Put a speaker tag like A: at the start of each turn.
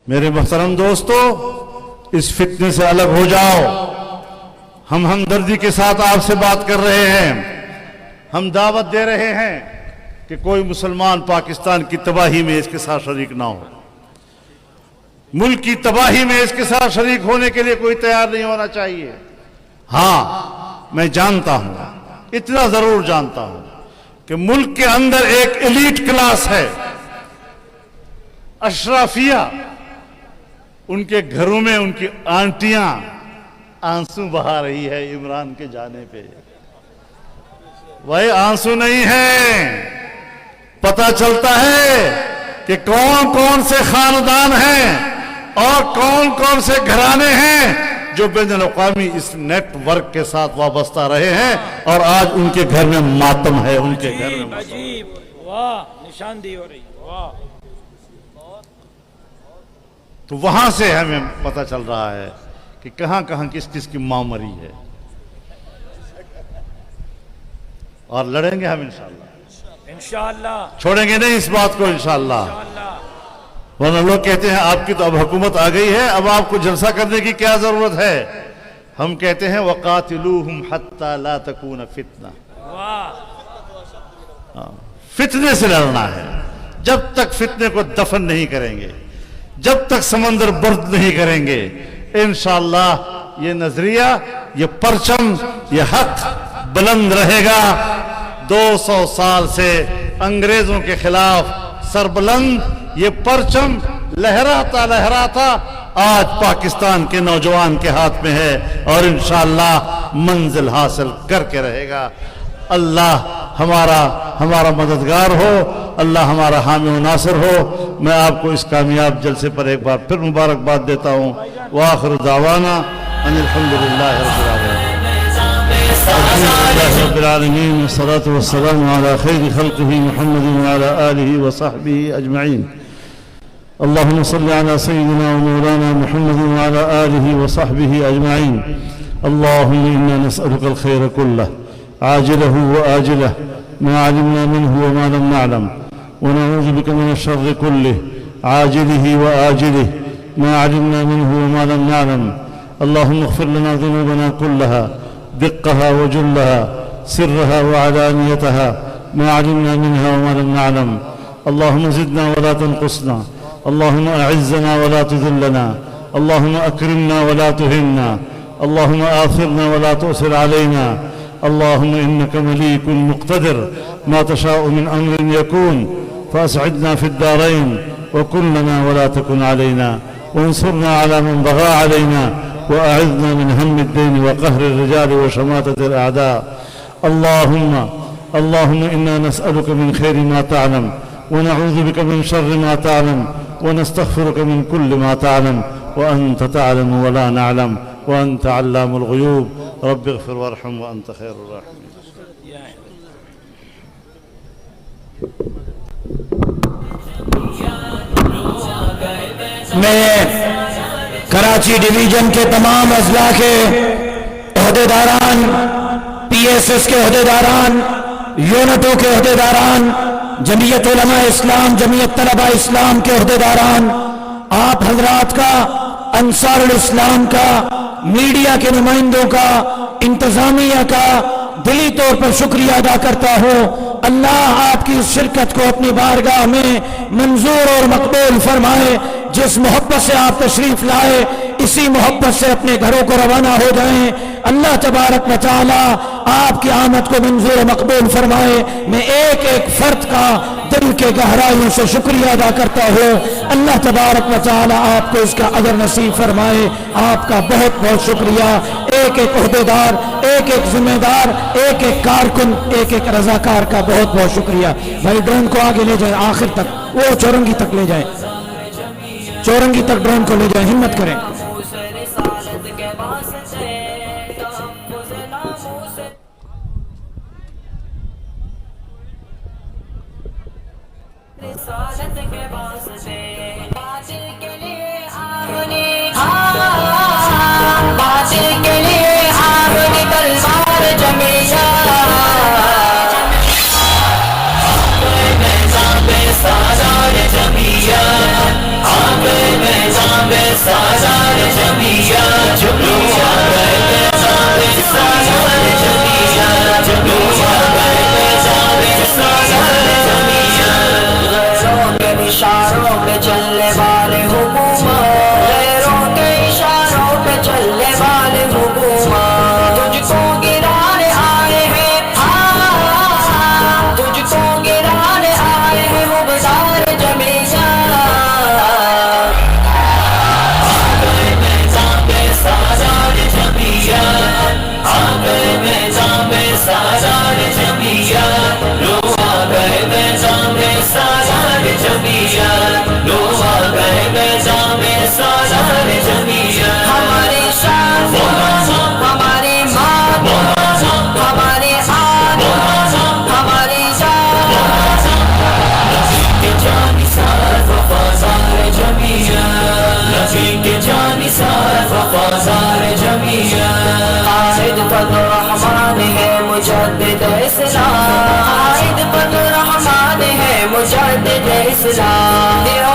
A: میرے محترم دوستو، اس فتنے سے الگ ہو جاؤ۔ ہم ہمدردی کے ساتھ آپ سے بات کر رہے ہیں، ہم دعوت دے رہے ہیں کہ کوئی مسلمان پاکستان کی تباہی میں اس کے ساتھ شریک نہ ہو۔ ملک کی تباہی میں اس کے ساتھ شریک ہونے کے لیے کوئی تیار نہیں ہونا چاہیے۔ ہاں، میں جانتا ہوں، اتنا ضرور جانتا ہوں کہ ملک کے اندر ایک ایلیٹ کلاس ہے، اشرافیہ، ان کے گھروں میں ان کی آنٹیاں آنسو بہا رہی ہے عمران کے جانے پہ۔ وہ آنسو نہیں ہیں، پتہ چلتا ہے کہ کون کون سے خاندان ہیں اور کون کون سے گھرانے ہیں جو بین الاقوامی اس نیٹ ورک کے ساتھ وابستہ رہے ہیں، اور آج ان کے گھر میں ماتم ہے، ان کے گھر میں
B: عجیب، واہ، نشاندہی ہو رہی، واہ۔
A: تو وہاں سے ہمیں پتہ چل رہا ہے کہ کہاں کہاں کس کس کی ماں مری ہے، اور لڑیں گے ہم انشاءاللہ، چھوڑیں گے نہیں اس بات کو انشاءاللہ۔ ورنہ لوگ کہتے ہیں آپ کی تو اب حکومت آ گئی ہے، اب آپ کو جلسہ کرنے کی کیا ضرورت ہے؟ ہم کہتے ہیں وَقَاتِلُوهُمْ حَتَّى لَا تَكُونَ فِتْنَةً، فتنے سے لڑنا ہے۔ جب تک فتنے کو دفن نہیں کریں گے، جب تک سمندر برد نہیں کریں گے، انشاءاللہ یہ نظریہ، یہ پرچم، یہ حق بلند رہے گا۔ 200 سال سے انگریزوں کے خلاف سربلند یہ پرچم لہراتا لہراتا آج پاکستان کے نوجوان کے ہاتھ میں ہے، اور انشاءاللہ منزل حاصل کر کے رہے گا۔ اللہ ہمارا مددگار ہو، اللہ ہمارا حامی و ناصر ہو۔ میں آپ کو اس کامیاب جلسے پر ایک بار پھر مبارکباد دیتا ہوں۔ وآخر دعوانا ان الحمدللہ رب العالمین، والصلاة والسلام على خیر خلقہ محمد وعلى آلہ وصحبہ اجمعین۔ اللهم صل على سيدنا ومولانا محمد وعلى آله وصحبه أجمعين۔ اللهم إنا نسألك الخير كله عاجله وآجله ما علمنا منه وما لم نعلم، ونعوذ بك من الشر كله عاجله وآجله ما علمنا منه وما لم نعلم۔ اللهم اغفر لنا ذنوبنا كلها دقها وجلها سرها وعلانيتها ما علمنا منها وما لم نعلم۔ اللهم زدنا ولا تنقصنا، اللهم أعزنا ولا تذلنا، اللهم أكرمنا ولا تهنا، اللهم آثرنا ولا تؤثر علينا، اللهم إنك مليك مقتدر، ما تشاء من أمر يكون، فأسعدنا في الدارين، وكن لنا ولا تكن علينا، وانصرنا على من بغى علينا، وأعذنا من هم الدين وقهر الرجال وشماتة الأعداء۔ اللهم إنا نسألك من خير ما تعلم، ونعوذ بك من شر ما تعلم، ونستغفرك من كل ما تعلم، وأنت تعلم ولا نعلم، وأنت علام الغيوب۔ رب اغفر وارحم وأنت خير الراحمين۔
B: میں کراچی ڈویژن کے تمام اضلاع کے عہدیداران، پی ایس ایس کے عہدیداران، یونٹوں کے عہدیداران، جمعیت علماء اسلام، جمعیت طلباء اسلام کے عہدیداران، آپ حضرات کا، انصار الاسلام کا، میڈیا کے نمائندوں کا، انتظامیہ کا دلی طور پر شکریہ ادا کرتا ہوں۔ اللہ آپ کی اس شرکت کو اپنی بارگاہ میں منظور اور مقبول فرمائے۔ جس محبت سے آپ تشریف لائے، اسی محبت سے اپنے گھروں کو روانہ ہو جائیں۔ اللہ تبارک و تعالی آپ کی آمد کو منظور و مقبول فرمائے۔ میں ایک ایک فرد کا دل کے گہرائیوں سے شکریہ ادا کرتا ہوں۔ اللہ تبارک و تعالی آپ کو اس کا اجر نصیب فرمائے۔ آپ کا بہت بہت شکریہ۔ ایک ایک عہدیدار، ایک ایک ذمہ دار، ایک ایک کارکن، ایک ایک رضاکار کا بہت بہت شکریہ۔ بھائی ڈرون کو آگے لے جائیں، آخر تک، وہ چورنگی تک لے جائیں، چورنگی تک ڈرون کو لے جائیں، ہمت کریں۔
C: جمعیت سالار جمعیہ لو آ گئے نظام سالار جمعیہ لو آ گئے نظام سالار جمعیہ غیروں کے اشاروں پہ چلنے والے حکومت غیروں کے اشاروں پہ چلنے والے حکومت تجھ کو گرانے آئے ہیں تجھ کو گرانے آئے ہیں مبدار جمعیہ آ گئے میدان میں سالار جمعیہ آ گئے میدان میں سالار جمعیہ لو آ گئے میدان میں سالار جمعیہ لو آ گئے میدان میں سالار جمعیہ ہمارے شان ہمارے مان ہمارے آن ہماری جان نبی کے جانثار وفادار جمعیہ نبی کے جانثار وفادار جمعیہ قائد فضل الرحمن ہے مجدد اسلام قائد فضل الرحمن ہے مجدد اسلام